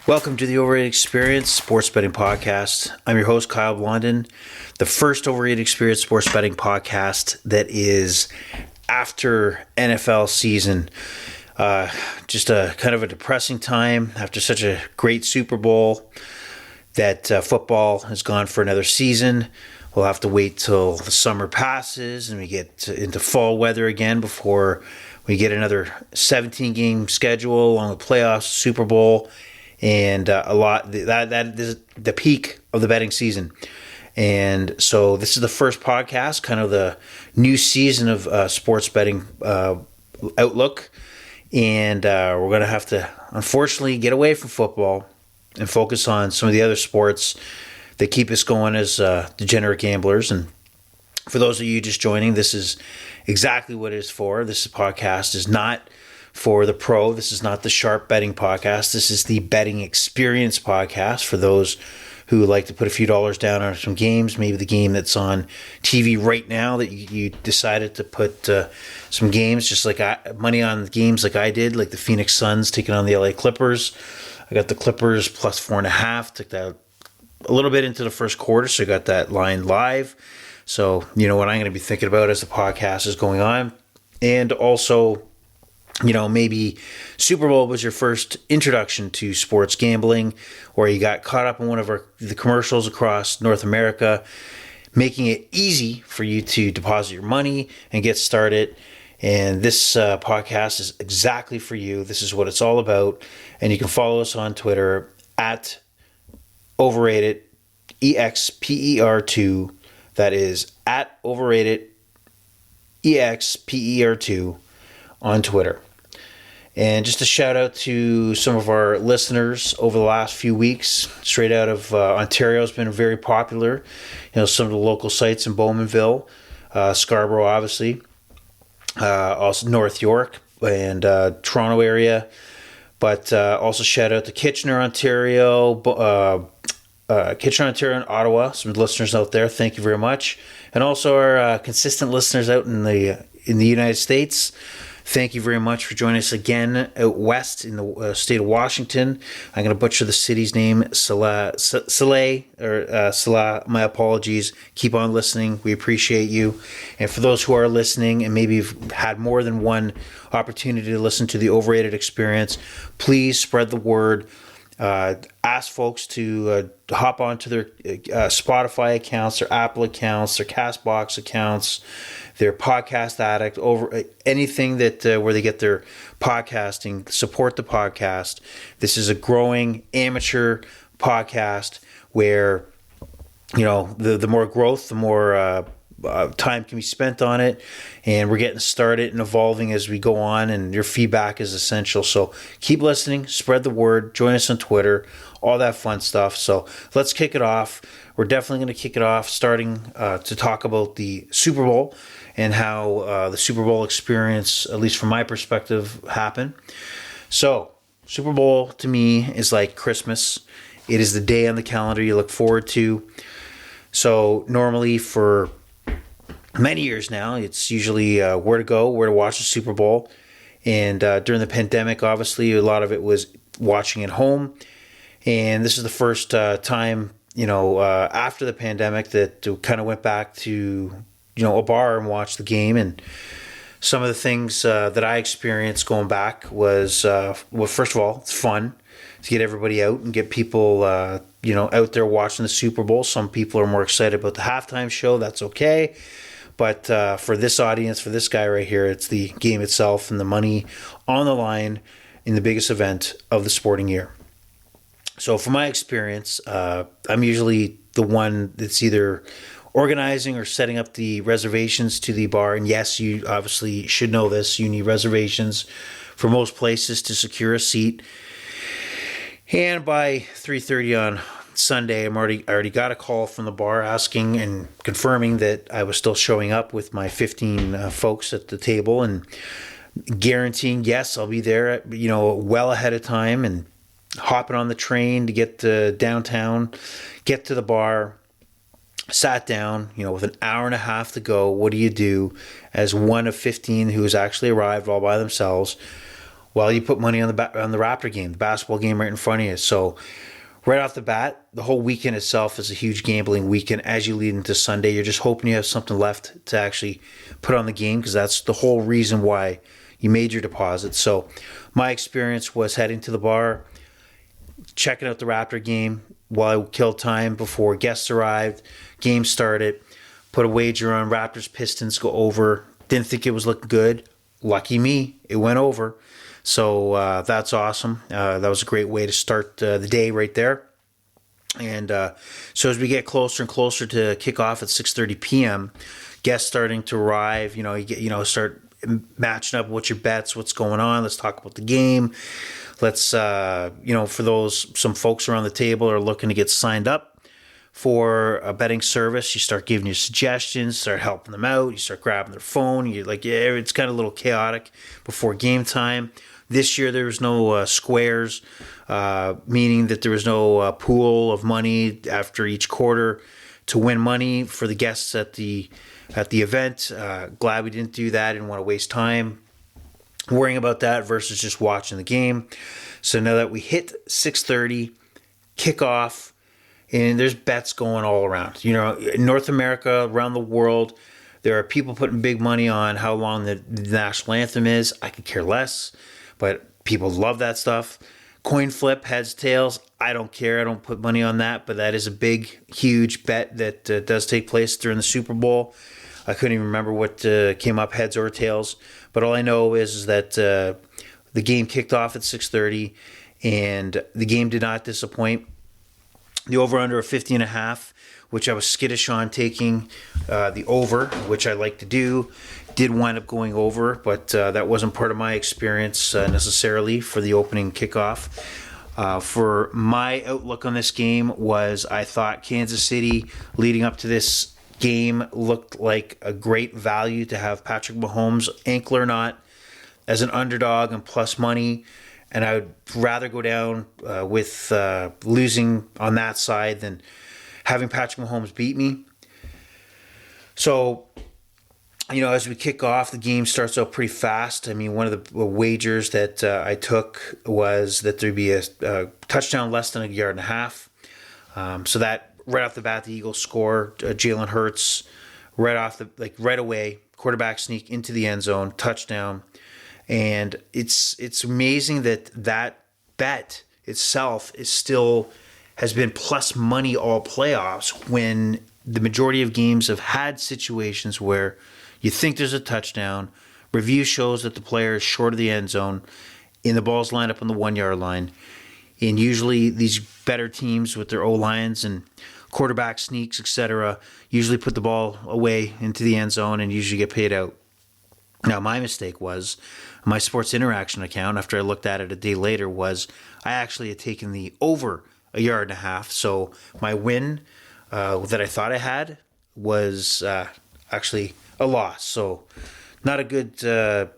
Welcome to the Overrated Experience Sports Betting Podcast. I'm your host, Kyle Blondin, the first Overrated Experience Sports Betting Podcast that is after NFL season. Just a kind of a depressing time after such a great Super Bowl that football has gone for another season. We'll have to wait till the summer passes and we get into fall weather again before we get another 17-game schedule along with playoffs, Super Bowl, and that is the peak of the betting season. And so this is the first podcast, kind of the new season of sports betting outlook. And we're going to have to, unfortunately, get away from football and focus on some of the other sports that keep us going as degenerate gamblers. And for those of you just joining, this is exactly what it is for. This podcast is not for the pro. This is not the sharp betting podcast. This is the betting experience podcast for those who like to put a few dollars down on some games, maybe the game that's on TV right now that you decided to put some games, just like money on games like I did, like the Phoenix Suns taking on the LA Clippers. I got the Clippers plus 4.5, took that a little bit into the first quarter, so I got that line live. So you know what I'm going to be thinking about as the podcast is going on. And also, you know, maybe Super Bowl was your first introduction to sports gambling, or you got caught up in one of the commercials across North America, making it easy for you to deposit your money and get started. And this podcast is exactly for you. This is what it's all about. And you can follow us on Twitter at Overrated EXPER2. That is at Overrated EXPER2 on Twitter. And just a shout out to some of our listeners over the last few weeks. Straight out of Ontario has been very popular. You know, some of the local sites in Bowmanville, Scarborough, obviously, also North York and Toronto area. But also shout out to Kitchener, Ontario, and Ottawa. Some listeners out there. Thank you very much. And also our consistent listeners out in the United States. Thank you very much for joining us again out west in the state of Washington. I'm going to butcher the city's name, Salah. My apologies. Keep on listening. We appreciate you. And for those who are listening and maybe have had more than one opportunity to listen to the Overrated Experience, please spread the word. Ask folks to hop onto their Spotify accounts, their Apple accounts, their CastBox accounts, their Podcast Addict, over anything that where they get their podcasting. Support the podcast. This is a growing amateur podcast where, you know, the more growth, the more time can be spent on it, and we're getting started and evolving as we go on, and your feedback is essential. So keep listening, spread the word, join us on Twitter, all that fun stuff. So let's kick it off. We're definitely going to kick it off starting to talk about the Super Bowl and how the Super Bowl experience, at least from my perspective, happened. So Super Bowl to me is like Christmas. It is the day on the calendar you look forward to. So normally for many years now, it's usually where to go, where to watch the Super Bowl. And during the pandemic, obviously, a lot of it was watching at home. And this is the first time, you know, after the pandemic that kind of went back to, you know, a bar and watched the game. And some of the things that I experienced going back was, well, first of all, it's fun to get everybody out and get people, you know, out there watching the Super Bowl. Some people are more excited about the halftime show. That's okay. But for this audience, for this guy right here, it's the game itself and the money on the line in the biggest event of the sporting year. So from my experience, I'm usually the one that's either organizing or setting up the reservations to the bar. And yes, you obviously should know this. You need reservations for most places to secure a seat. And by 3:30 on Sunday, I already got a call from the bar asking and confirming that I was still showing up with my 15 folks at the table, and guaranteeing, yes, I'll be there, you know, well ahead of time, and hopping on the train to get to downtown, get to the bar, sat down, you know, with an hour and a half to go. What do you do as one of 15 who has actually arrived all by themselves? Well, you put money on the Raptor game, the basketball game right in front of you. So right off the bat, the whole weekend itself is a huge gambling weekend. As you lead into Sunday, you're just hoping you have something left to actually put on the game, because that's the whole reason why you made your deposit. So my experience was heading to the bar, checking out the Raptor game while I killed time before guests arrived, game started, put a wager on Raptors Pistons go over. Didn't think it was looking good. Lucky me, it went over. So that's awesome. That was a great way to start the day right there. And so as we get closer and closer to kickoff at 6:30 p.m., guests starting to arrive. Start matching up what's your bets, what's going on. Let's talk about the game. Let's for those, some folks around the table are looking to get signed up for a betting service. You start giving your suggestions, start helping them out. You start grabbing their phone. You're like, yeah, it's kind of a little chaotic before game time. This year there was no squares, meaning that there was no pool of money after each quarter to win money for the guests at the event. Glad we didn't do that. Didn't want to waste time worrying about that versus just watching the game. So now that we hit 6:30 kickoff, and there's bets going all around. In North America, around the world, there are people putting big money on how long the national anthem is. I could care less, but people love that stuff. Coin flip, heads, tails, I don't care. I don't put money on that, but that is a big, huge bet that does take place during the Super Bowl. I couldn't even remember what came up, heads or tails, but all I know is that the game kicked off at 6:30, and the game did not disappoint. The over-under of 50.5, which I was skittish on taking the over, which I like to do, did wind up going over, but that wasn't part of my experience necessarily for the opening kickoff. For my outlook on this game was, I thought Kansas City, leading up to this game, looked like a great value to have Patrick Mahomes, ankle or not, as an underdog and plus money. And I would rather go down with losing on that side than having Patrick Mahomes beat me. So, as we kick off, the game starts out pretty fast. I mean, one of the wagers that I took was that there'd be a touchdown less than a yard and a half. So that right off the bat, the Eagles score. Jalen Hurts right away, quarterback sneak into the end zone, touchdown. And it's amazing that bet itself has been plus money all playoffs, when the majority of games have had situations where you think there's a touchdown, review shows that the player is short of the end zone, and the ball's lined up on the 1 yard line. And usually these better teams with their O-lines and quarterback sneaks, etc., usually put the ball away into the end zone and usually get paid out. Now, my mistake was, my Sports Interaction account, after I looked at it a day later, was I actually had taken the over a yard and a half. So my win that I thought I had was actually a loss. So not a good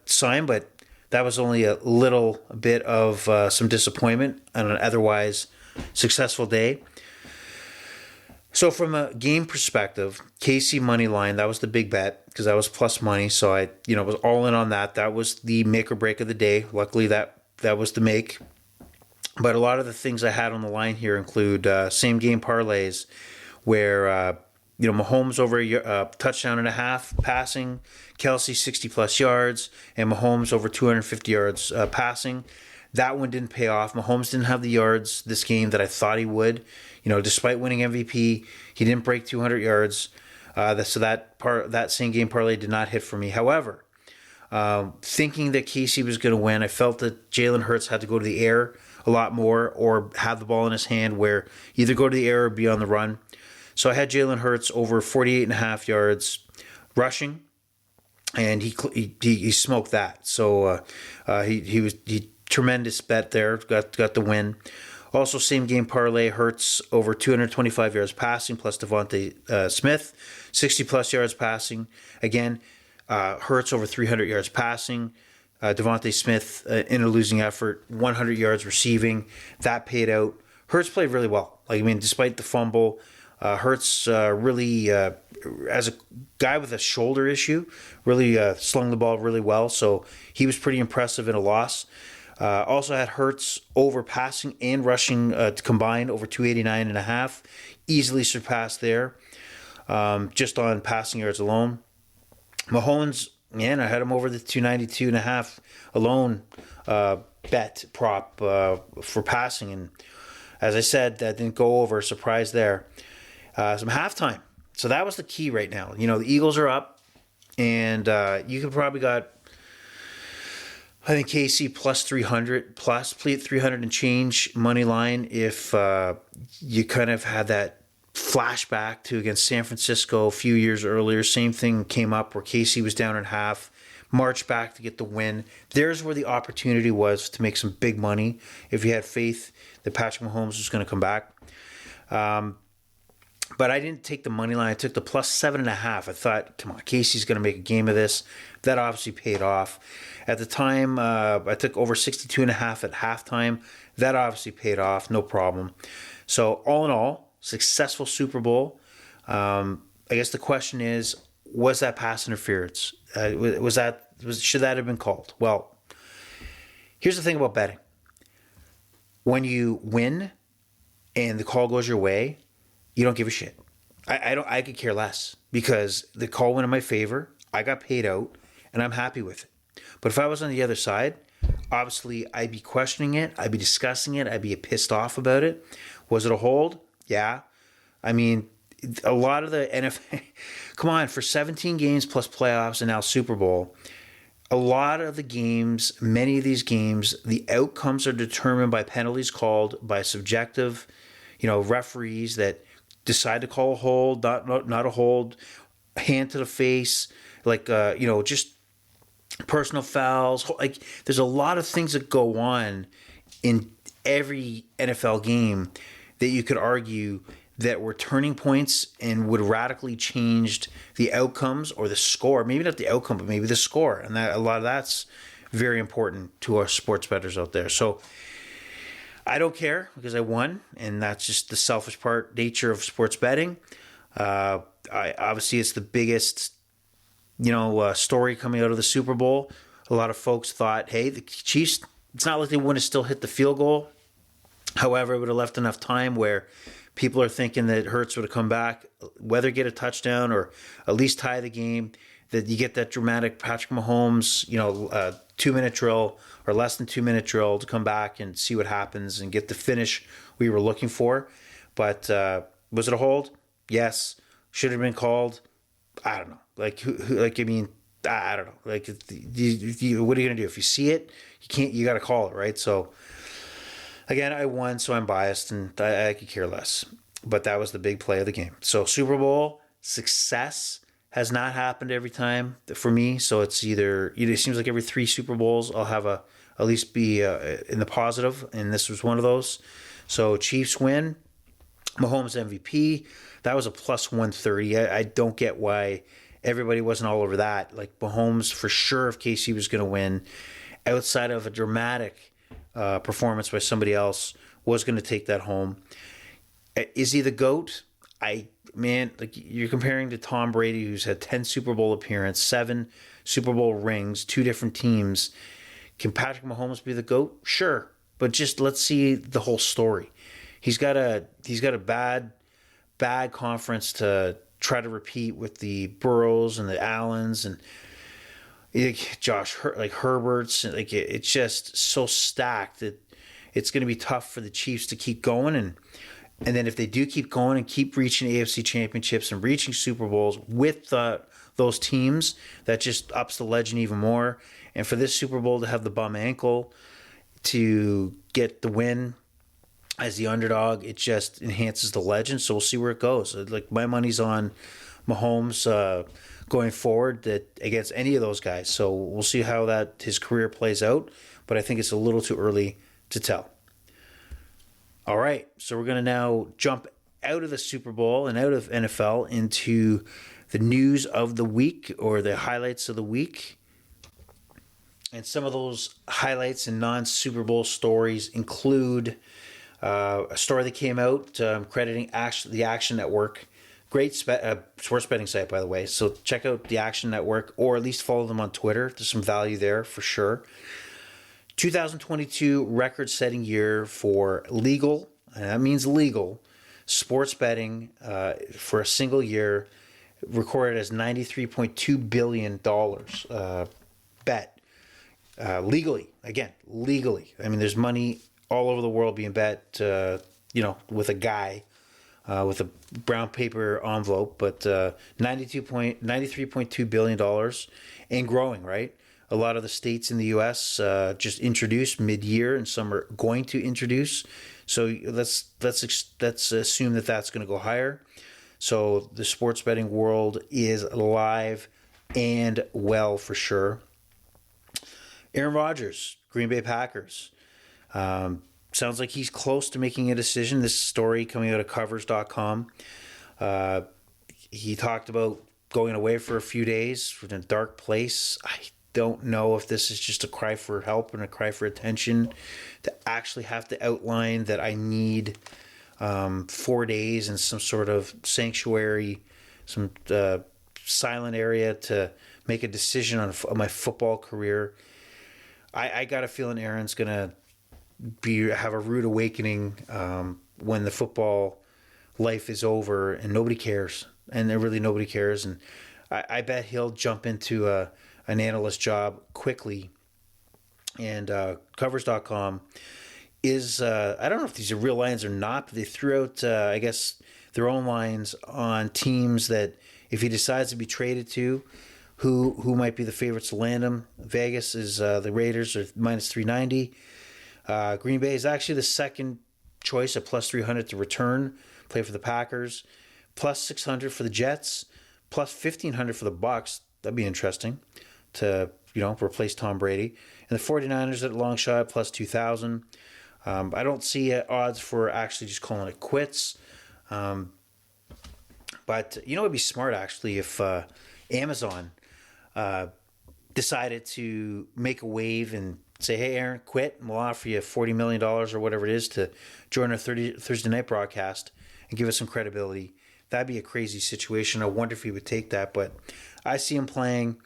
sign, but that was only a little bit of some disappointment on an otherwise successful day. So from a game perspective, KC money line, that was the big bet because that was plus money. So I, was all in on that. That was the make or break of the day. Luckily, that was the make. But a lot of the things I had on the line here include same game parlays, where Mahomes over a touchdown and a half passing, Kelsey 60 plus yards, and Mahomes over 250 yards passing. That one didn't pay off. Mahomes didn't have the yards this game that I thought he would. Despite winning MVP, he didn't break 200 yards. So that same game parlay did not hit for me. However, thinking that KC was going to win, I felt that Jalen Hurts had to go to the air a lot more, or have the ball in his hand where either go to the air or be on the run. So I had Jalen Hurts over 48.5 yards rushing, and he smoked that. So he tremendous bet there, got the win. Also, same game parlay, Hurts over 225 yards passing plus Devontae Smith, 60 plus yards passing. Again, Hurts over 300 yards passing. Devontae Smith in a losing effort, 100 yards receiving. That paid out. Hurts played really well. Despite the fumble, Hurts really, as a guy with a shoulder issue, really slung the ball really well. So he was pretty impressive in a loss. Also had Hurts over passing and rushing combined over 289.5. Easily surpassed there, just on passing yards alone. Mahomes, man, I had him over the 292.5 alone bet prop for passing. And as I said, that didn't go over. Surprise there. Some halftime. So that was the key right now. You know, the Eagles are up, and you could probably got, I think, KC plus 300, plus 300 and change money line if you kind of had that flashback to against San Francisco a few years earlier. Same thing came up where KC was down at half, marched back to get the win. There's where the opportunity was to make some big money if you had faith that Patrick Mahomes was going to come back. But I didn't take the money line. I took the plus 7.5. I thought, come on, Casey's going to make a game of this. That obviously paid off. At the time, I took over 62.5 at halftime. That obviously paid off, no problem. So all in all, successful Super Bowl. I guess the question is, was that pass interference? Should that have been called? Well, here's the thing about betting. When you win and the call goes your way, you don't give a shit. I could care less because the call went in my favor. I got paid out, and I'm happy with it. But if I was on the other side, obviously I'd be questioning it. I'd be discussing it. I'd be pissed off about it. Was it a hold? Yeah. I mean, a lot of the NFL, come on, for 17 games plus playoffs and now Super Bowl, a lot of the games, many of these games, the outcomes are determined by penalties called by subjective, referees that decide to call a hold, not a hold, hand to the face, just personal fouls. Like, there's a lot of things that go on in every NFL game that you could argue that were turning points and would radically change the outcomes or the score. Maybe not the outcome, but maybe the score. And that a lot of that's very important to our sports bettors out there. So I don't care because I won, and that's just the selfish nature of sports betting. Obviously, it's the biggest, story coming out of the Super Bowl. A lot of folks thought, hey, the Chiefs, it's not like they wouldn't have still hit the field goal. However, it would have left enough time where people are thinking that Hurts would have come back, whether get a touchdown or at least tie the game, that you get that dramatic Patrick Mahomes, 2-minute drill or less than 2-minute drill to come back and see what happens and get the finish we were looking for. But was it a hold? Yes. Should it have been called? I don't know. I don't know. Like, what are you going to do? If you see it, you got to call it, right? So, again, I won, so I'm biased, and I could care less. But that was the big play of the game. So, Super Bowl success has not happened every time for me. So it's it seems like every 3 Super Bowls I'll have at least be in the positive, and this was one of those. So Chiefs win, Mahomes MVP. That was a plus 130. I don't get why everybody wasn't all over that. Like, Mahomes for sure, if KC was going to win, outside of a dramatic performance by somebody else, was going to take that home. Is he the GOAT? You're comparing to Tom Brady, who's had 10 Super Bowl appearances, 7 Super Bowl rings, 2 different teams. Can Patrick Mahomes be the GOAT? Sure, but just let's see the whole story. He's got a bad conference to try to repeat with the Burrows and the Allens and Herberts. It's just so stacked that it's going to be tough for the Chiefs to keep going. And then if they do keep going and keep reaching AFC championships and reaching Super Bowls with those teams, that just ups the legend even more. And for this Super Bowl to have the bum ankle to get the win as the underdog, it just enhances the legend. So we'll see where it goes. Like, my money's on Mahomes going forward that against any of those guys. So we'll see how his career plays out. But I think it's a little too early to tell. All right, so we're going to now jump out of the Super Bowl and out of NFL into the news of the week, or the highlights of the week. And some of those highlights and non-Super Bowl stories include a story that came out crediting the Action Network. Great sports betting site, by the way. So check out the Action Network, or at least follow them on Twitter. There's some value there for sure. 2022 record-setting year for legal, and that means legal, sports betting for a single year, recorded as $93.2 billion bet legally. Again, legally. I mean, there's money all over the world being bet, with a guy with a brown paper envelope, but $93.2 billion and growing, right? A lot of the states in the U.S. Just introduced mid-year, and some are going to introduce. So let's assume that that's going to go higher. So the sports betting world is alive and well for sure. Aaron Rodgers, Green Bay Packers. Sounds like he's close to making a decision. This story coming out of Covers.com. He talked about going away for a few days in a dark place. I don't know if this is just a cry for help and a cry for attention, to actually have to outline that I need 4 days in some sort of sanctuary, some silent area to make a decision on my football career. I got a feeling Aaron's going to have a rude awakening when the football life is over and nobody cares, and really nobody cares. And I bet he'll jump into an analyst job quickly. And Covers.com is, I don't know if these are real lines or not, but they threw out, I guess, their own lines on teams that if he decides to be traded to, who might be the favorites to land him. Vegas is the Raiders are minus 390. Green Bay is actually the second choice at plus 300 to return, play for the Packers. Plus 600 for the Jets. Plus 1,500 for the Bucs. That'd be interesting to, replace Tom Brady. And the 49ers at a long shot, plus 2,000. I don't see odds for actually just calling it quits. But, it'd be smart, actually, if Amazon decided to make a wave and say, hey, Aaron, quit, and we'll offer you $40 million or whatever it is to join our Thursday night broadcast and give us some credibility. That'd be a crazy situation. I wonder if he would take that, but I see him playing.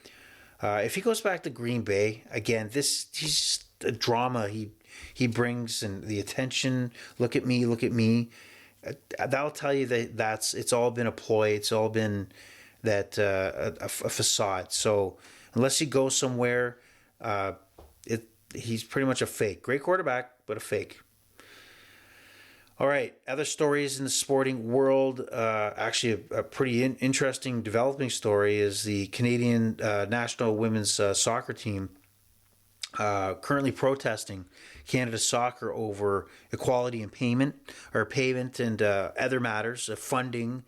If he goes back to Green Bay, again, he's just a drama he brings, and the attention, look at me. That'll tell you that it's all been a ploy. It's all been that a facade. So unless he goes somewhere, he's pretty much a fake. Great quarterback, but a fake. All right, other stories in the sporting world. Actually, a pretty interesting developing story is the Canadian national women's soccer team currently protesting Canada Soccer over equality in payment and other matters of funding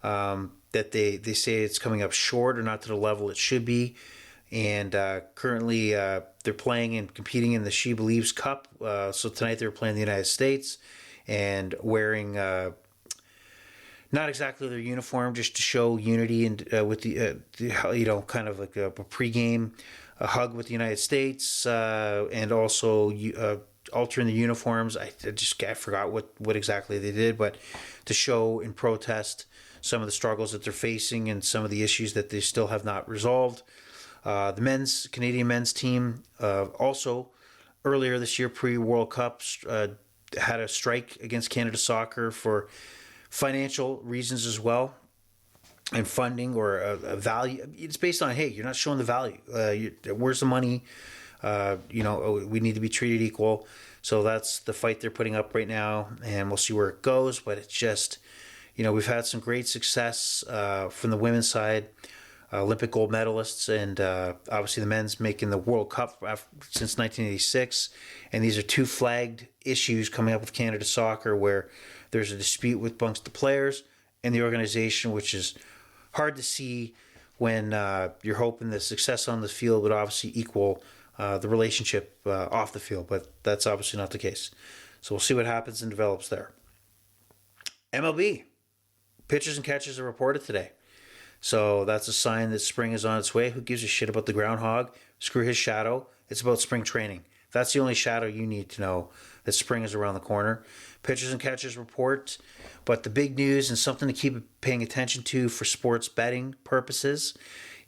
that they say it's coming up short or not to the level it should be. And currently they're playing and competing in the She Believes Cup. So tonight they're playing the United States and wearing not exactly their uniform, just to show unity and with the kind of like a pregame hug with the United States, and also altering the uniforms. I forgot what exactly they did, but to show and protest some of the struggles that they're facing and some of the issues that they still have not resolved. The Canadian men's team also earlier this year, pre-World Cup, had a strike against Canada Soccer for financial reasons as well, and funding or a value. It's based on, hey, you're not showing the value. Where's the money? We need to be treated equal. So that's the fight they're putting up right now, and we'll see where it goes. But it's just, we've had some great success from the women's side. Olympic gold medalists, and obviously the men's making the World Cup since 1986. And these are two flagged issues coming up with Canada Soccer, where there's a dispute amongst the players and the organization, which is hard to see when you're hoping the success on the field would obviously equal the relationship off the field. But that's obviously not the case. So we'll see what happens and develops there. MLB. Pitchers and catchers are reported today. So that's a sign that spring is on its way. Who gives a shit about the groundhog? Screw his shadow. It's about spring training. That's the only shadow you need to know, that spring is around the corner. Pitchers and catchers report. But the big news, and something to keep paying attention to for sports betting purposes,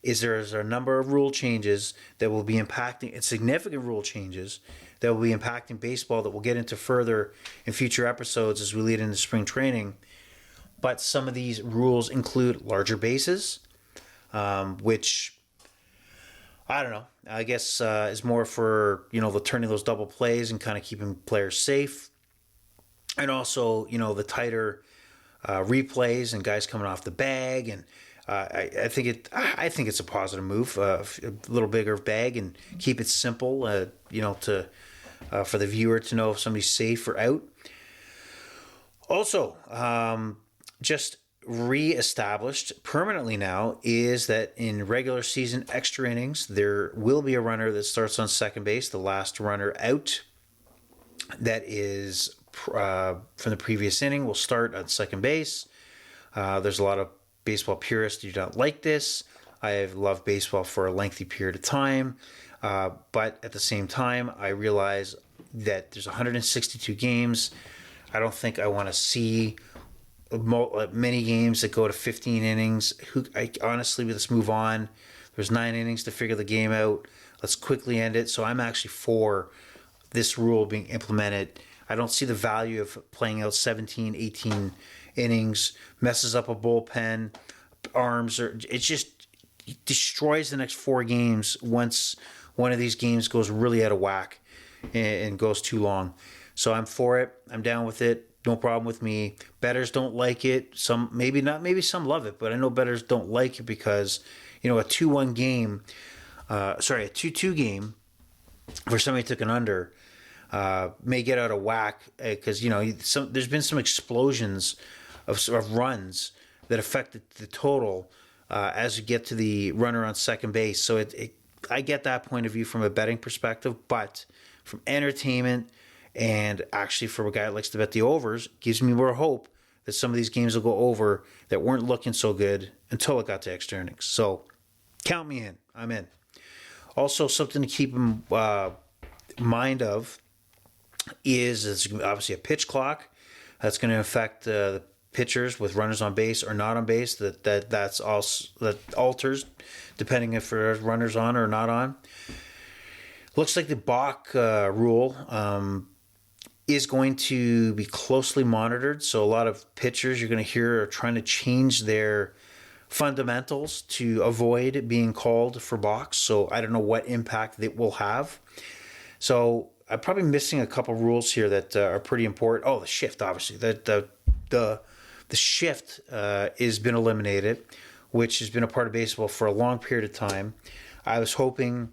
is there's a number of rule changes that will be impacting, and significant rule changes that will be impacting baseball that we'll get into further in future episodes as we lead into spring training. But some of these rules include larger bases, which, I don't know, I guess is more for, the turning those double plays and kind of keeping players safe. And also, the tighter replays and guys coming off the bag. And I think it's a positive move, a little bigger bag, and keep it simple, to for the viewer to know if somebody's safe or out. Also, just re-established permanently now is that in regular season extra innings, there will be a runner that starts on second base, the last runner out that is from the previous inning will start at second base. There's a lot of baseball purists who don't like this. I've loved baseball for a lengthy period of time, but at the same time, I realize that there's 162 games. I don't think I want to see many games that go to 15 innings. Honestly, let's move on. There's 9 innings to figure the game out. Let's quickly end it. So I'm actually for this rule being implemented. I don't see the value of playing out 17, 18 innings, messes up a bullpen, arms, it just destroys the next 4 games once one of these games goes really out of whack and goes too long. So I'm for it. I'm down with it. No problem with me. Bettors don't like it. Some maybe not. Maybe some love it, but I know bettors don't like it because a 2-1 game, a 2-2 game, where somebody took an under, may get out of whack because there's been some explosions of runs that affected the total as you get to the runner on second base. So I get that point of view from a betting perspective, but from entertainment. And actually, for a guy that likes to bet the overs, gives me more hope that some of these games will go over that weren't looking so good until it got to extra innings. So, count me in. I'm in. Also, something to keep in mind of is it's obviously a pitch clock. That's going to affect the pitchers with runners on base or not on base. That alters depending if there's runners on or not on. Looks like the balk rule is going to be closely monitored. So a lot of pitchers you're going to hear are trying to change their fundamentals to avoid being called for balks. So I don't know what impact it will have. So I'm probably missing a couple rules here that are pretty important. Oh, the shift, obviously. The shift has been eliminated, which has been a part of baseball for a long period of time. I was hoping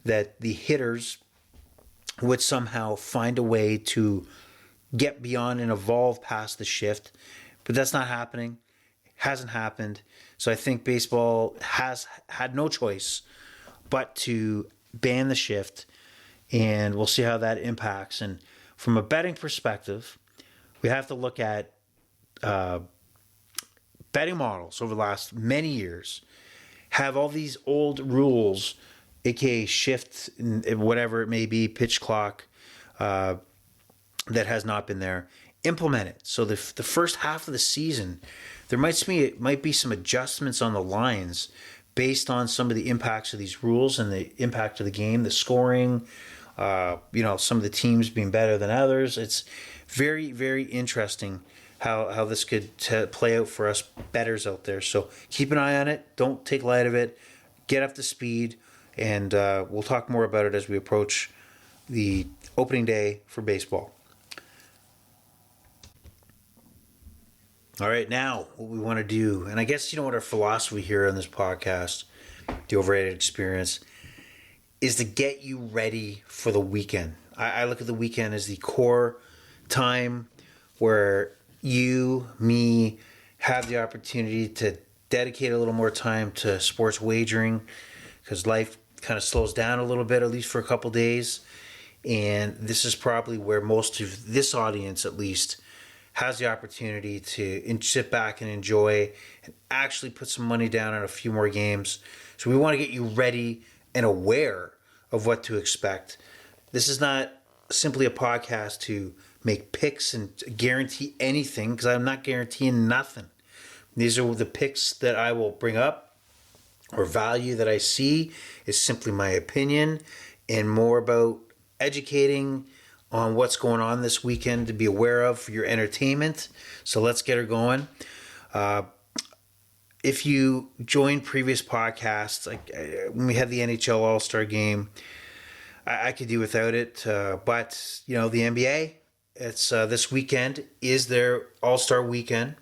that the hitters would somehow find a way to get beyond and evolve past the shift, but that's not happening. It hasn't happened. So I think baseball has had no choice but to ban the shift, and we'll see how that impacts. And from a betting perspective, we have to look at betting models over the last many years have all these old rules, aka shift, whatever it may be, pitch clock, that has not been there, implement it. So the first half of the season, there might be some adjustments on the lines based on some of the impacts of these rules and the impact of the game, the scoring, some of the teams being better than others. It's very, very interesting how this could play out for us bettors out there. So keep an eye on it. Don't take light of it. Get up to speed. And we'll talk more about it as we approach the opening day for baseball. All right, now what we want to do, and I guess what our philosophy here on this podcast, the Overrated Experience, is to get you ready for the weekend. I look at the weekend as the core time where you, me, have the opportunity to dedicate a little more time to sports wagering because life kind of slows down a little bit, at least for a couple days. And this is probably where most of this audience, at least, has the opportunity to sit back and enjoy and actually put some money down on a few more games. So we want to get you ready and aware of what to expect. This is not simply a podcast to make picks and guarantee anything, because I'm not guaranteeing nothing. These are the picks that I will bring up, or value that I see is simply my opinion and more about educating on what's going on this weekend to be aware of for your entertainment. So let's get her going. If you joined previous podcasts, like when we had the NHL All-Star Game, I could do without it. But, the NBA, it's this weekend is their All-Star weekend,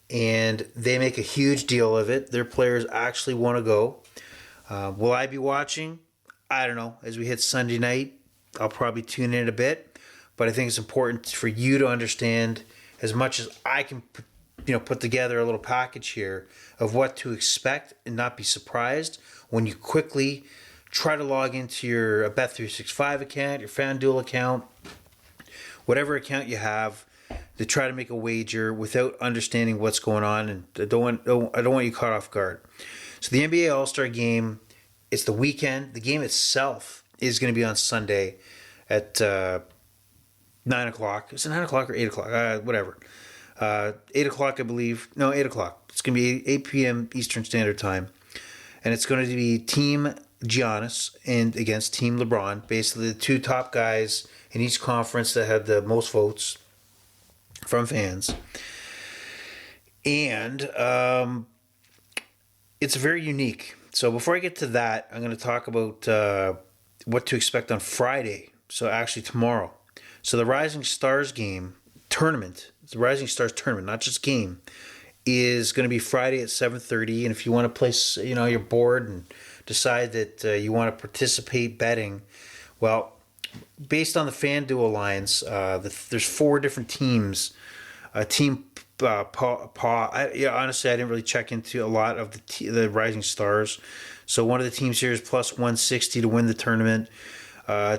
and they make a huge deal of it. Their players actually want to go. Will I be watching? I don't know. As we hit Sunday night, I'll probably tune in a bit. But I think it's important for you to understand as much as I can put together a little package here of what to expect and not be surprised when you quickly try to log into your Bet365 account, your FanDuel account, whatever account you have, to try to make a wager without understanding what's going on. And I don't want you caught off guard. So the NBA All-Star Game, it's the weekend. The game itself is going to be on Sunday at 9 o'clock. Is it 9 o'clock or 8 o'clock? Whatever. 8 o'clock, I believe. No, 8 o'clock. It's going to be 8 p.m. Eastern Standard Time. And it's going to be Team Giannis and against Team LeBron. Basically, the two top guys in each conference that had the most votes from fans. And it's very unique. So before I get to that, I'm going to talk about what to expect on Friday. So actually tomorrow. So the Rising Stars tournament, the Rising Stars tournament, not just game, is going to be Friday at 7:30. And if you want to place, you're bored and decide that you want to participate betting, well, based on the FanDuel lines, there's 4 different teams. Team honestly, I didn't really check into a lot of the Rising Stars. So one of the teams here is plus 160 to win the tournament.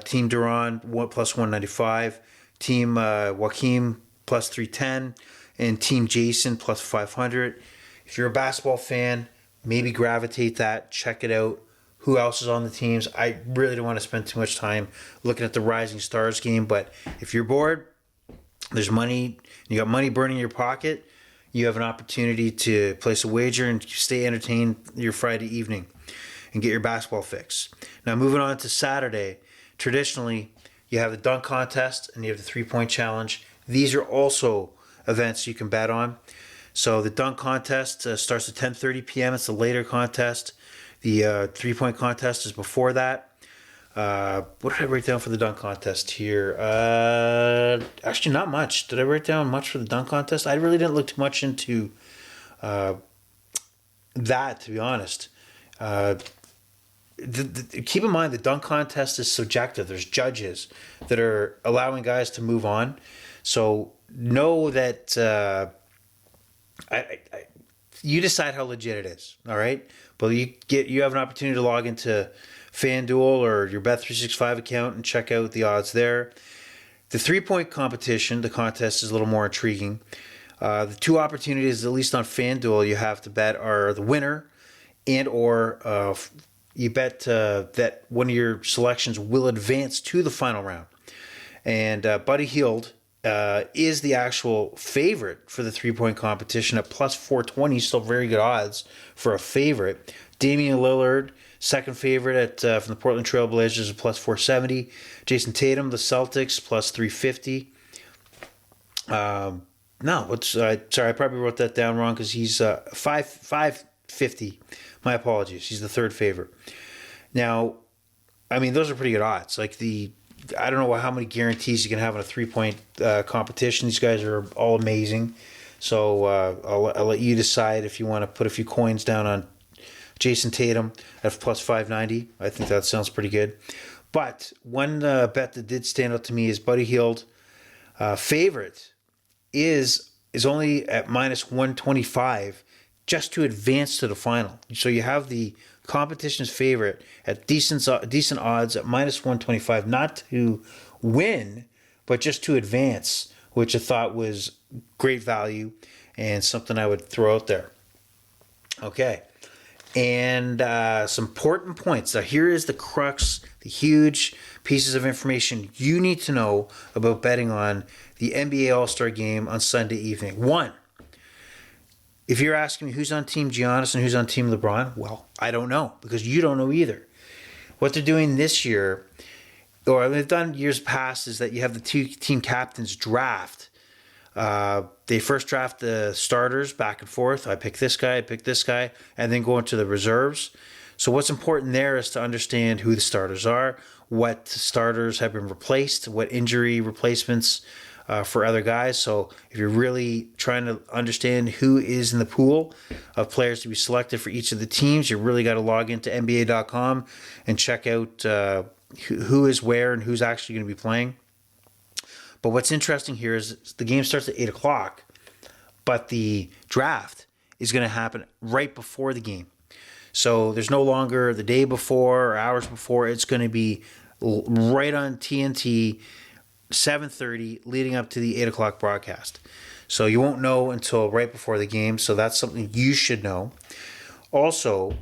Team Duran plus 195. Team Joaquim plus 310. And Team Jason plus 500. If you're a basketball fan, maybe gravitate that. Check it out. Who else is on the teams? I really don't want to spend too much time looking at the Rising Stars game. But if you're bored, there's money. You got money burning in your pocket. You have an opportunity to place a wager and stay entertained your Friday evening and get your basketball fix. Now, moving on to Saturday, traditionally, you have the dunk contest and you have the three-point challenge. These are also events you can bet on. So the dunk contest starts at 10:30 p.m. It's a later contest. The three-point contest is before that. What did I write down for the dunk contest here? Actually, not much. Did I write down much for the dunk contest? I really didn't look too much into that, to be honest. Keep in mind, the dunk contest is subjective. There's judges that are allowing guys to move on. So know that you decide how legit it is, all right? But you have an opportunity to log into FanDuel or your Bet365 account and check out the odds there. The three-point competition, the contest, is a little more intriguing. The 2 opportunities, at least on FanDuel, you have to bet are the winner and or you bet that one of your selections will advance to the final round. And Buddy Hield is the actual favorite for the three-point competition at plus 420. Still very good odds for a favorite. Damian Lillard, second favorite from the Portland Trail Blazers at plus 470. Jason Tatum, the Celtics, plus 350. Sorry, I probably wrote that down wrong because he's 550. My apologies. He's the third favorite. Now, I mean, those are pretty good odds. I don't know how many guarantees you can have in a three-point competition. These guys are all amazing. So I'll let you decide if you want to put a few coins down on Jason Tatum at plus 590. I think that sounds pretty good. But one bet that did stand out to me is Buddy Hield. Favorite is only at minus 125 just to advance to the final. So you have the competition's favorite at decent odds at minus 125, not to win, but just to advance, which I thought was great value and something I would throw out there. Okay. And some important points. Now, here is the crux, the huge pieces of information you need to know about betting on the NBA All-Star Game on Sunday evening. 1, if you're asking me who's on Team Giannis and who's on Team LeBron, well, I don't know because you don't know either. What they're doing this year or they've done years past, is that you have the two team captains draft. They first draft the starters back and forth. I pick this guy, and then go into the reserves. So what's important there is to understand who the starters are, what starters have been replaced, what injury replacements for other guys. So if you're really trying to understand who is in the pool of players to be selected for each of the teams, you really got to log into NBA.com and check out who is where and who's actually going to be playing. But what's interesting here is the game starts at 8 o'clock, but the draft is going to happen right before the game. So there's no longer the day before or hours before. It's going to be right on TNT, 7:30, leading up to the 8 o'clock broadcast. So you won't know until right before the game. So that's something you should know. Also,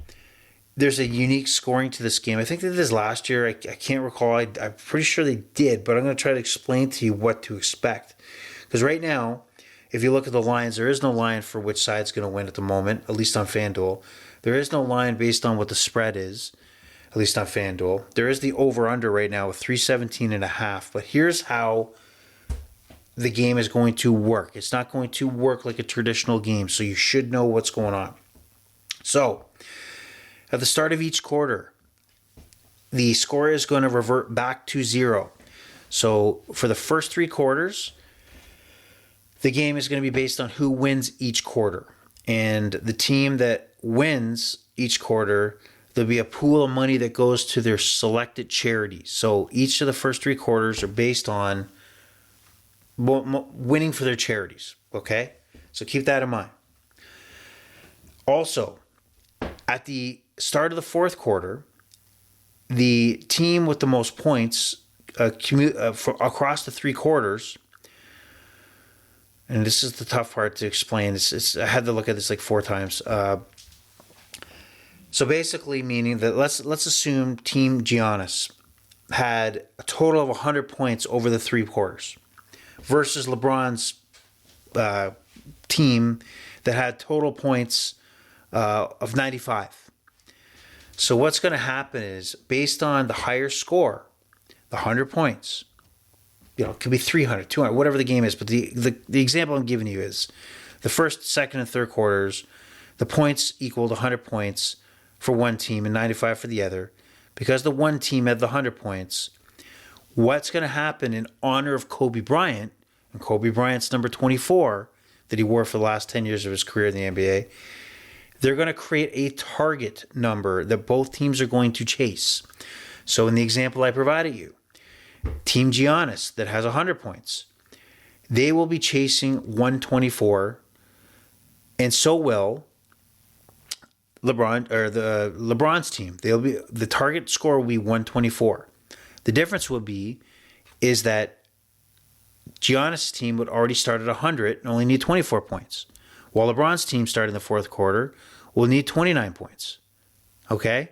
there's a unique scoring to this game. I think they did this last year. I can't recall. I'm pretty sure they did, but I'm going to try to explain to you what to expect. Because right now, if you look at the lines, there is no line for which side's going to win at the moment, at least on FanDuel. There is no line based on what the spread is, at least on FanDuel. There is the over-under right now with 317.5. But here's how the game is going to work. It's not going to work like a traditional game, so you should know what's going on. So, at the start of each quarter, the score is going to revert back to 0. So for the first 3 quarters, the game is going to be based on who wins each quarter. And the team that wins each quarter, there'll be a pool of money that goes to their selected charities. So each of the first 3 quarters are based on winning for their charities. Okay? So keep that in mind. Also, at the start of the fourth quarter, the team with the most points across the 3 quarters, and this is the tough part to explain. I had to look at this like 4 times. So basically, meaning that let's assume Team Giannis had a total of 100 points over the 3 quarters, versus LeBron's team that had total points of 95. So what's going to happen is, based on the higher score, the 100 points, it could be 300, 200, whatever the game is. But the example I'm giving you is the first, second, and third quarters, the points equaled 100 points for one team and 95 for the other. Because the one team had the 100 points, what's going to happen in honor of Kobe Bryant, and Kobe Bryant's number 24 that he wore for the last 10 years of his career in the NBA, they're going to create a target number that both teams are going to chase. So in the example I provided you, Team Giannis that has 100 points, they will be chasing 124, and so will LeBron's team. The target score will be 124. The difference is that Giannis' team would already start at 100 and only need 24 points, while LeBron's team starting the fourth quarter will need 29 points. Okay?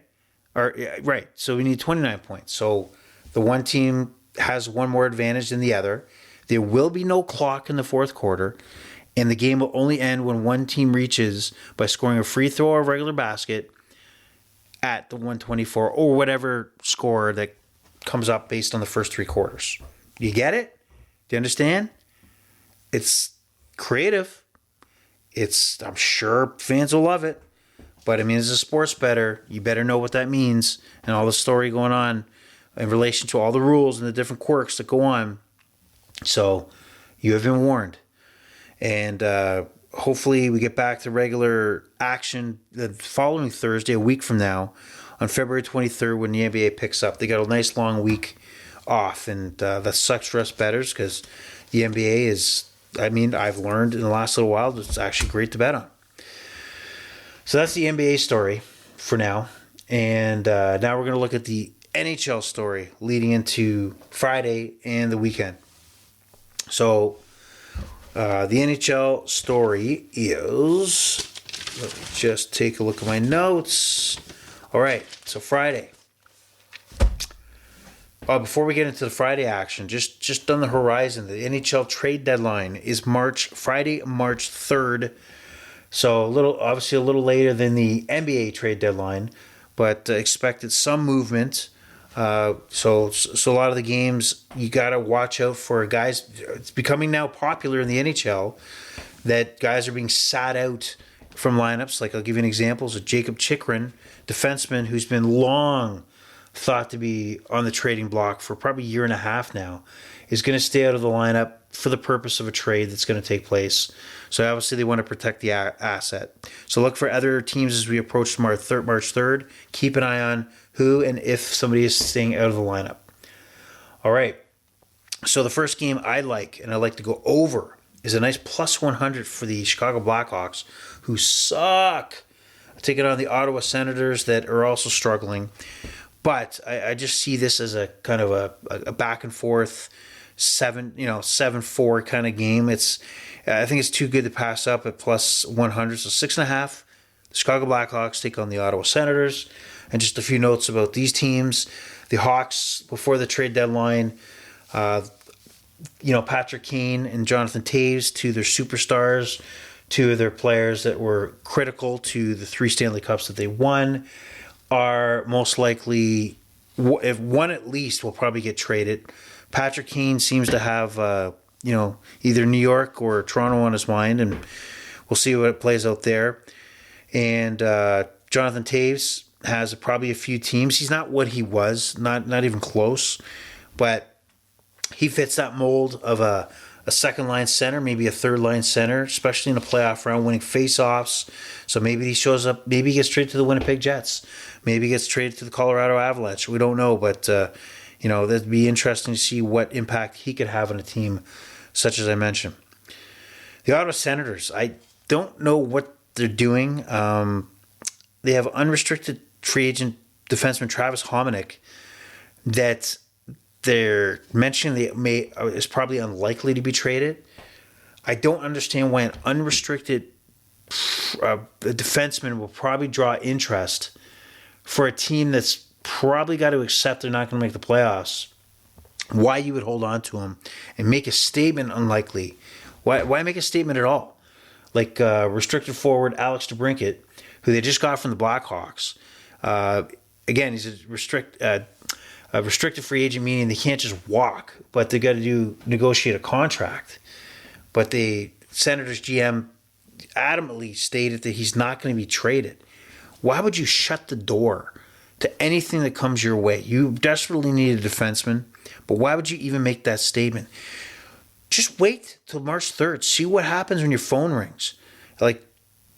Right. So we need 29 points. So the one team has one more advantage than the other. There will be no clock in the fourth quarter, and the game will only end when one team reaches by scoring a free throw or a regular basket at the 124 or whatever score that comes up based on the first 3 quarters. You get it? Do you understand? It's creative. I'm sure fans will love it. But, as a sports bettor, you better know what that means and all the story going on in relation to all the rules and the different quirks that go on. So, you have been warned. And hopefully we get back to regular action the following Thursday, a week from now, on February 23rd when the NBA picks up. They got a nice long week off, and that sucks for us bettors because the NBA is, I've learned in the last little while, it's actually great to bet on. So that's the NBA story for now. And now we're going to look at the NHL story leading into Friday and the weekend. So the NHL story is, let me just take a look at my notes. All right, so Friday. Before we get into the Friday action, just on the horizon, the NHL trade deadline is Friday, March 3rd. So obviously a little later than the NBA trade deadline, but expected some movement So a lot of the games you got to watch out for guys. It's becoming now popular in the NHL that guys are being sat out from lineups. Like I'll give you an example: so Jacob Chikrin, defenseman, who's been long thought to be on the trading block for probably a year and a half now, is going to stay out of the lineup for the purpose of a trade that's going to take place. So obviously they want to protect the asset. So look for other teams as we approach March 3rd. Keep an eye on who and if somebody is staying out of the lineup. All right. So the first game I like, and I like to go over, is a nice plus 100 for the Chicago Blackhawks, who suck. Taking on the Ottawa Senators that are also struggling. But I just see this as a kind of a back and forth 7-4 kind of game. I think it's too good to pass up at plus 100. So 6.5. The Chicago Blackhawks take on the Ottawa Senators. And just a few notes about these teams. The Hawks, before the trade deadline, Patrick Kane and Jonathan Toews, two of their superstars, two of their players that were critical to the 3 Stanley Cups that they won, are most likely, if one at least, will probably get traded. Patrick Kane seems to have, either New York or Toronto on his mind, and we'll see what plays out there. And Jonathan Toews has probably a few teams. He's not what he was, not even close, but he fits that mold of a second-line center, maybe a third-line center, especially in a playoff round, winning face-offs. So maybe he shows up, maybe he gets traded to the Winnipeg Jets. Maybe he gets traded to the Colorado Avalanche. We don't know, but, that'd be interesting to see what impact he could have on a team such as I mentioned. The Ottawa Senators, I don't know what they're doing. They have unrestricted free agent defenseman Travis Hominick that they're mentioning is probably unlikely to be traded. I don't understand why an unrestricted defenseman will probably draw interest for a team that's probably got to accept they're not going to make the playoffs. Why you would hold on to him and make a statement unlikely? Why make a statement at all? Like restricted forward Alex DeBrincat, who they just got from the Blackhawks. Again, he's a restricted free agent, meaning they can't just walk, but they got to negotiate a contract. But the Senators GM adamantly stated that he's not going to be traded. Why would you shut the door to anything that comes your way? You desperately need a defenseman, but why would you even make that statement? Just wait till March 3rd. See what happens when your phone rings.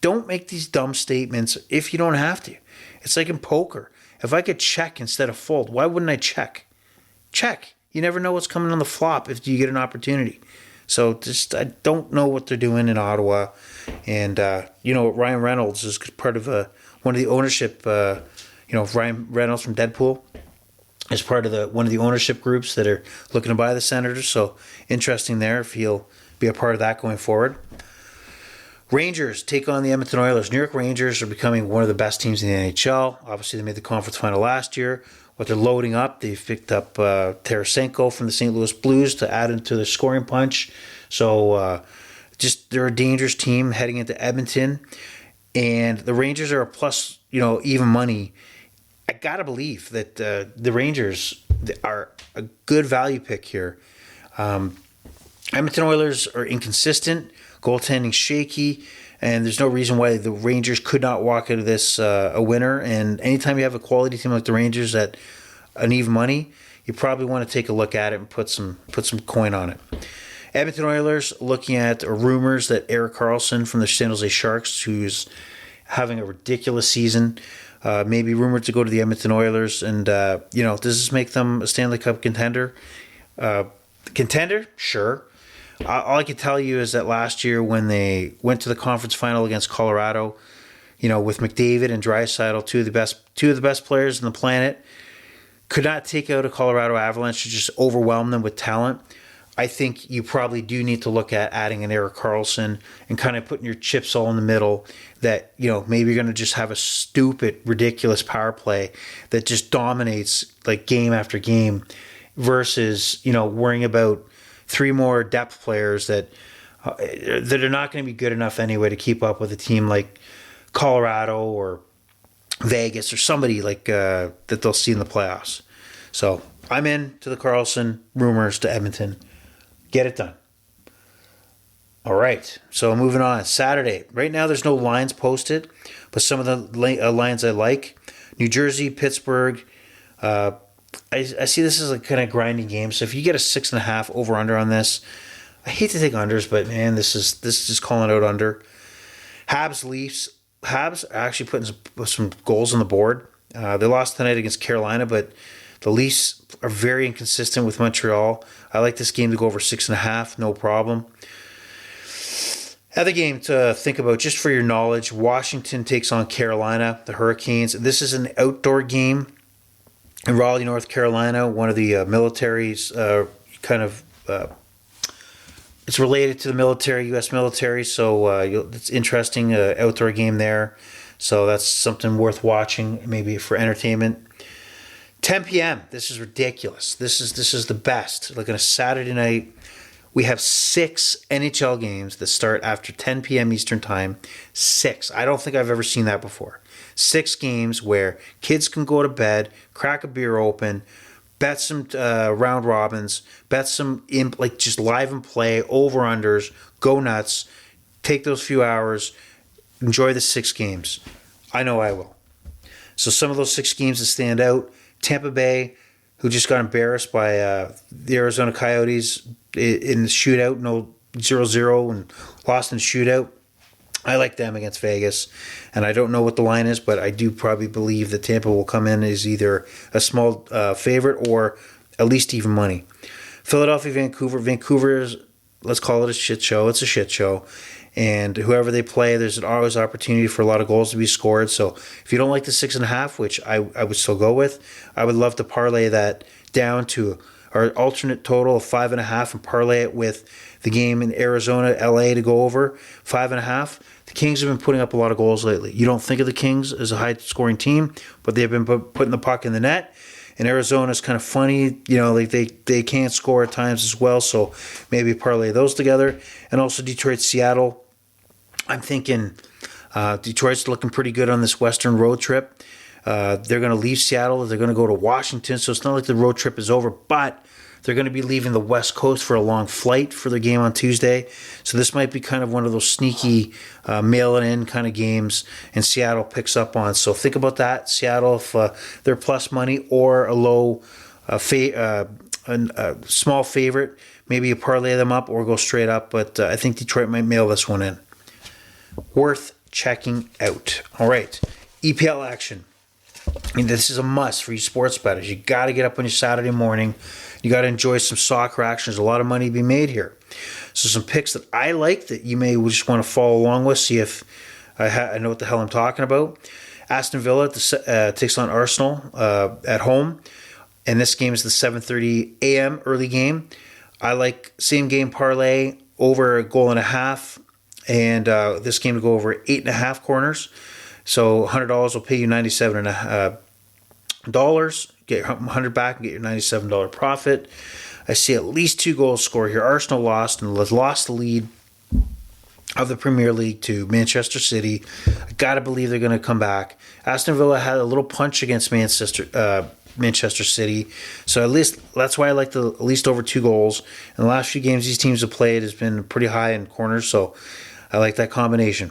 Don't make these dumb statements if you don't have to. It's like in poker. If I could check instead of fold, why wouldn't I check? Check. You never know what's coming on the flop if you get an opportunity. So I don't know what they're doing in Ottawa. And, Ryan Reynolds is part of one of the ownership, Ryan Reynolds from Deadpool is part of one of the ownership groups that are looking to buy the Senators. So interesting there if he'll be a part of that going forward. Rangers take on the Edmonton Oilers. New York Rangers are becoming one of the best teams in the NHL. Obviously, they made the conference final last year. What they're loading up, they've picked up Tarasenko from the St. Louis Blues to add into the scoring punch. So they're a dangerous team heading into Edmonton. And the Rangers are a plus, even money. I got to believe that the Rangers are a good value pick here. Edmonton Oilers are inconsistent. Goaltending shaky, and there's no reason why the Rangers could not walk out of this a winner. And anytime you have a quality team like the Rangers at an even money, you probably want to take a look at it and put some coin on it. Edmonton Oilers looking at rumors that Erik Karlsson from the San Jose Sharks, who's having a ridiculous season, may be rumored to go to the Edmonton Oilers. And does this make them a Stanley Cup contender? Contender, sure. All I can tell you is that last year when they went to the conference final against Colorado, with McDavid and Draisaitl, two of the best players on the planet, could not take out a Colorado Avalanche to just overwhelm them with talent. I think you probably do need to look at adding an Erik Karlsson and kind of putting your chips all in the middle that, maybe you're going to just have a stupid, ridiculous power play that just dominates game after game versus, worrying about 3 more depth players that are not going to be good enough anyway to keep up with a team like Colorado or Vegas or somebody that they'll see in the playoffs. So I'm in to the Karlsson rumors to Edmonton. Get it done. All right, so moving on. Saturday. Right now there's no lines posted, but some of the lines I like. New Jersey, Pittsburgh. I see this as a kind of grinding game. So if you get a 6.5 over under on this, I hate to take unders, but man, this is calling out under. Habs, Leafs. Habs are actually putting some goals on the board. They lost tonight against Carolina, but the Leafs are very inconsistent with Montreal. I like this game to go over 6.5, no problem. Other game to think about, just for your knowledge, Washington takes on Carolina, the Hurricanes. This is an outdoor game in Raleigh, North Carolina. One of the militaries, it's related to the military, U.S. military, so it's interesting, outdoor game there. So that's something worth watching, maybe for entertainment. 10 p.m. This is ridiculous. This is the best. Like on a Saturday night, we have 6 NHL games that start after 10 p.m. Eastern Time. 6. I don't think I've ever seen that before. 6 games where kids can go to bed, crack a beer open, bet some round robins, bet some just live and play, over-unders, go nuts, take those few hours, enjoy the 6 games. I know I will. So some of those 6 games that stand out, Tampa Bay, who just got embarrassed by the Arizona Coyotes in the shootout, 0-0, and lost in the shootout. I like them against Vegas, and I don't know what the line is, but I do probably believe that Tampa will come in as either a small favorite or at least even money. Philadelphia, Vancouver. Vancouver is, let's call it a shit show. It's a shit show. And whoever they play, there's always opportunity for a lot of goals to be scored. So if you don't like the 6.5, which I would still go with, I would love to parlay that down to our alternate total of 5.5 and parlay it with the game in Arizona, LA to go over 5.5. The Kings have been putting up a lot of goals lately. You don't think of the Kings as a high-scoring team, but they've been putting the puck in the net. And Arizona's kind of funny, they can't score at times as well, so maybe parlay those together. And also Detroit, Seattle. I'm thinking Detroit's looking pretty good on this Western road trip. They're going to leave Seattle. They're going to go to Washington, so it's not like the road trip is over, but they're going to be leaving the West Coast for a long flight for their game on Tuesday. So this might be kind of one of those sneaky mail-in kind of games, and Seattle picks up on. So think about that. Seattle, if they're plus money or a low, small favorite, maybe you parlay them up or go straight up. But I think Detroit might mail this one in. Worth checking out. All right, EPL action. This is a must for you sports bettors. You got to get up on your Saturday morning. You got to enjoy some soccer action. There's a lot of money to be made here. So some picks that I like that you may just want to follow along with, see if I know what the hell I'm talking about. Aston Villa takes on Arsenal at home, and this game is the 7:30 a.m. early game. I like same game parlay over a goal and a half, and this game to go over 8.5 corners. So $100 will pay you $97 get $100 back and get your $97 profit. I see at least 2 goals scored here. Arsenal lost the lead of the Premier League to Manchester City. I gotta believe they're gonna come back. Aston Villa had a little punch against Manchester City, so at least that's why I like at least over 2 goals. In the last few games these teams have played has been pretty high in corners, so I like that combination.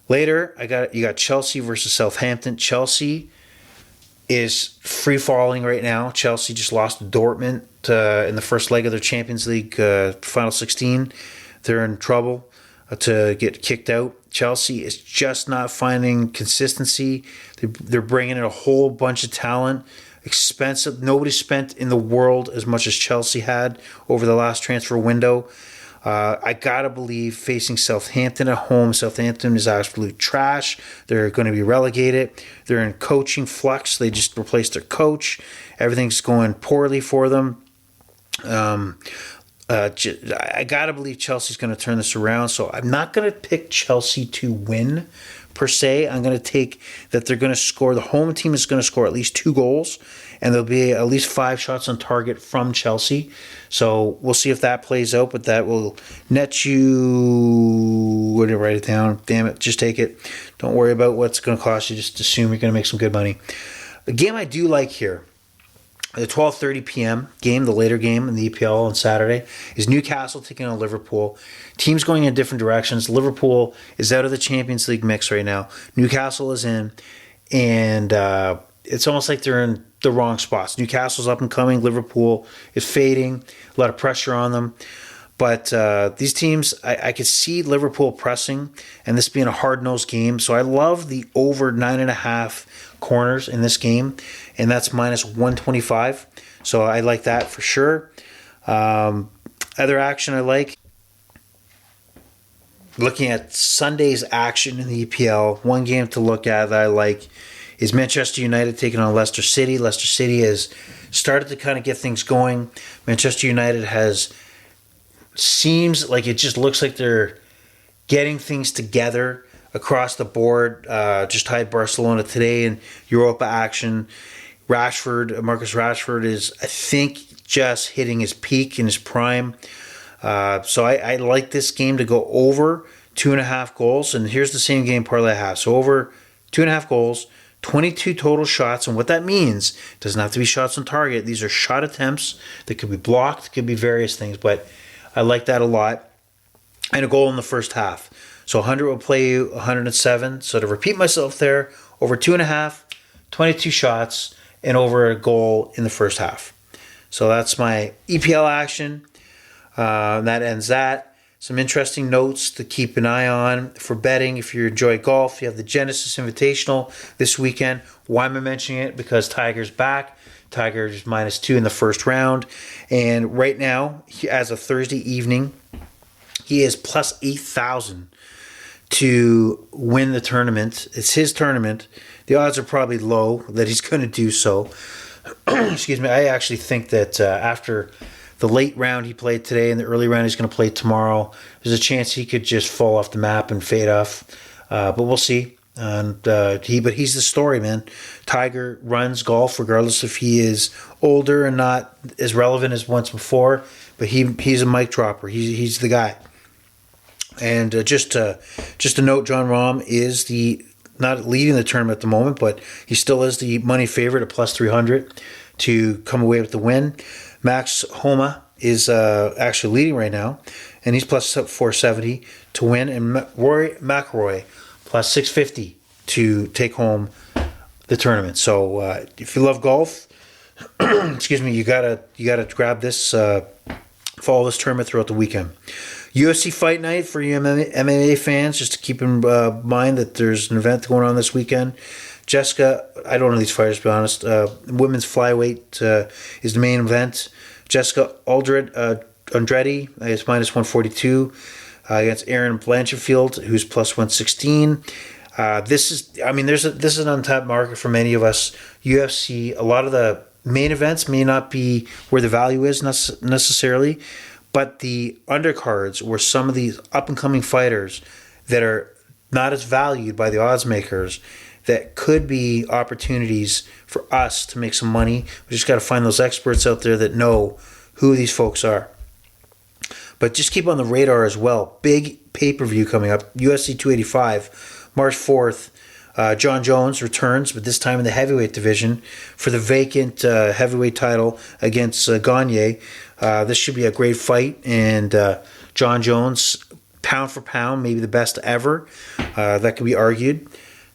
Later, you got Chelsea versus Southampton. Chelsea is free falling right now. Chelsea just lost to Dortmund in the first leg of their Champions League final 16. They're in trouble to get kicked out. Chelsea is just not finding consistency. They're bringing in a whole bunch of talent. Expensive. Nobody spent in the world as much as Chelsea had over the last transfer window. I gotta believe facing Southampton at home. Southampton is absolute trash. They're going to be relegated. They're in coaching flux. They just replaced their coach. Everything's going poorly for them. I gotta believe Chelsea's going to turn this around. So I'm not going to pick Chelsea to win per se. I'm going to take that they're going to score. The home team is going to score at least 2 goals, and there'll be at least 5 shots on target from Chelsea. So we'll see if that plays out, but that will net you... We're going to write it down. Damn it, just take it. Don't worry about what's going to cost you. Just assume you're going to make some good money. The game I do like here, The 12:30 p.m. game, the later game in the EPL on Saturday, is Newcastle taking on Liverpool. Teams going in different directions. Liverpool is out of the Champions League mix right now. Newcastle is in, and it's almost like they're in the wrong spots. Newcastle's up and coming. Liverpool is fading. A lot of pressure on them. But these teams, I could see Liverpool pressing and this being a hard-nosed game. So I love the over 9.5 corners in this game, and that's minus 125. So I like that for sure. Other action I like, looking at Sunday's action in the EPL, one game to look at that I like is Manchester United taking on Leicester City. Leicester City has started to kind of get things going. Manchester United seems like it just looks like they're getting things together across the board. Just tied Barcelona today in Europa action. Marcus Rashford is, I think, just hitting his peak in his prime. So I like this game to go over 2.5 goals. And here's the same game parlay I have. So over 2.5 goals, 22 total shots. And what that means, doesn't have to be shots on target. These are shot attempts that could be blocked, could be various things. But I like that a lot. And a goal in the first half. So 100 will play you 107. So to repeat myself there, over 2.5, 22 shots, and over a goal in the first half. So that's my EPL action. That ends that. Some interesting notes to keep an eye on for betting. If you enjoy golf, you have the Genesis Invitational this weekend. Why am I mentioning it? Because Tiger's back. Tiger is -2 in the first round. And right now, as of Thursday evening, he is plus 8,000 to win the tournament. It's his tournament. The odds are probably low that he's going to do so. Excuse me. I actually think that after the late round he played today and the early round he's going to play tomorrow, there's a chance he could just fall off the map and fade off. But we'll see. But he's the story, man. Tiger runs golf regardless if he is older and not as relevant as once before. But he's a mic dropper. He's the guy. And just to note, John Rahm is not leading the tournament at the moment, but he still is the money favorite at plus 300 to come away with the win. Max Homa is actually leading right now, and he's plus 470 to win. And Rory McIlroy plus 650 to take home the tournament. So if you love golf, excuse me, you gotta grab this, follow this tournament throughout the weekend. UFC Fight Night for you MMA fans, just to keep in mind that there's an event going on this weekend. Jessica, I don't know these fighters, to be honest. Women's flyweight is the main event. Jessica Andrade is minus 142 against Erin Blanchfield, who's plus 116. This is an untapped market for many of us. UFC, a lot of the main events may not be where the value is necessarily, but the undercards were some of these up-and-coming fighters that are not as valued by the odds makers that could be opportunities for us to make some money. We just got to find those experts out there that know who these folks are. But just keep on the radar as well. Big pay-per-view coming up, UFC 285, March 4th. John Jones returns, but this time in the heavyweight division for the vacant heavyweight title against Gagne. This should be a great fight, and John Jones, pound for pound, maybe the best ever. That could be argued.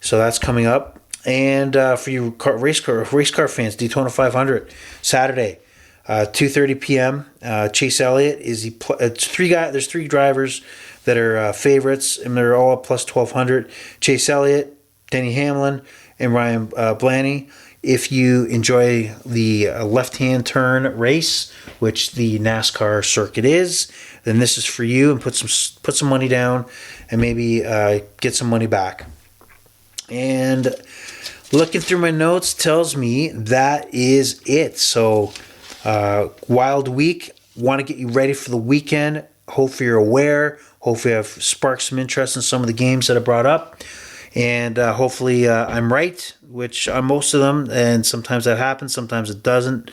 So that's coming up. And for you race car fans, Daytona 500, Saturday, 2:30 p.m. Chase Elliott is there's three drivers that are favorites, and they're all at plus 1,200. Chase Elliott, Denny Hamlin, and Ryan Blaney. If you enjoy the left-hand turn race, which the NASCAR circuit is, then this is for you, and put some money down and maybe get some money back. And looking through my notes tells me that is it. So wild week. Want to get you ready for the weekend. Hopefully you're aware. Hopefully I've sparked some interest in some of the games that I brought up. And hopefully I'm right, which on most of them. And sometimes that happens, sometimes it doesn't.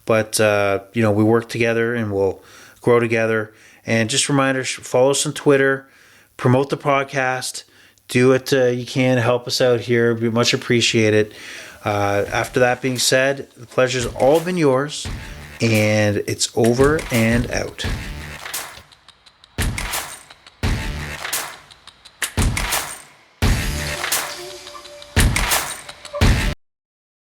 But, we work together and we'll grow together. And just reminders, follow us on Twitter, promote the podcast, do what you can, help us out here. Be much appreciated. After that being said, the pleasure's all been yours, and it's over and out.